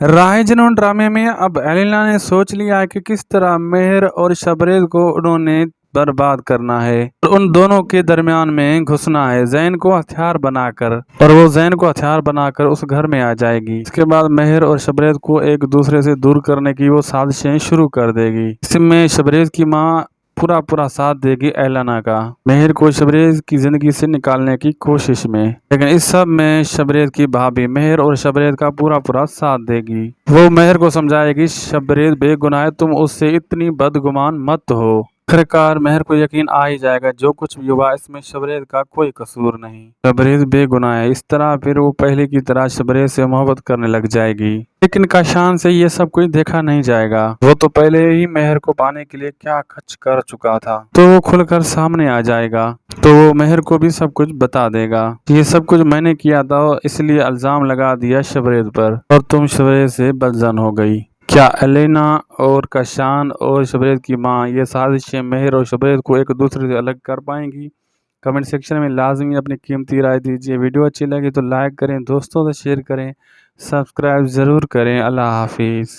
राह जुनून ड्रामे में अब एलिना ने सोच लिया है कि किस तरह मेहर और शबरेज को उन्होंने बर्बाद करना है और उन दोनों के दरमियान में घुसना है जैन को हथियार बनाकर। और वो जैन को हथियार बनाकर उस घर में आ जाएगी। इसके बाद मेहर और शबरेज को एक दूसरे से दूर करने की वो साजिशें शुरू कर देगी। इसमें शबरेज की माँ पूरा पूरा साथ देगी एलिना का, मेहर को शबरेज की जिंदगी से निकालने की कोशिश में। लेकिन इस सब में शबरेज की भाभी मेहर और शबरेज का पूरा पूरा साथ देगी। वो मेहर को समझाएगी शबरेज बेगुनाह है, तुम उससे इतनी बदगुमान मत हो। आखिरकार मेहर को यकीन आ ही जाएगा जो कुछ भी हुआ इसमें शबरेज का कोई कसूर नहीं, शबरेज बेगुनाह है। इस तरह फिर वो पहले की तरह शबरेज से मोहब्बत करने लग जाएगी। लेकिन काशान से ये सब कुछ देखा नहीं जाएगा। वो तो पहले ही मेहर को पाने के लिए क्या खर्च कर चुका था, तो वो खुलकर सामने आ जाएगा। तो वो मेहर को भी सब कुछ बता देगा। ये सब कुछ मैंने किया था, इसलिए इल्जाम लगा दिया शबरेज पर और तुम शबरेज से बदजन हो गई। क्या एलिना और काशान और शबरेज की माँ ये साजिशें मेहर और शबरेज को एक दूसरे से अलग कर पाएंगी? कमेंट सेक्शन में लाजमी अपनी कीमती राय दीजिए। वीडियो अच्छी लगी तो लाइक करें, दोस्तों से शेयर करें, सब्सक्राइब ज़रूर करें। अल्लाह हाफिज़।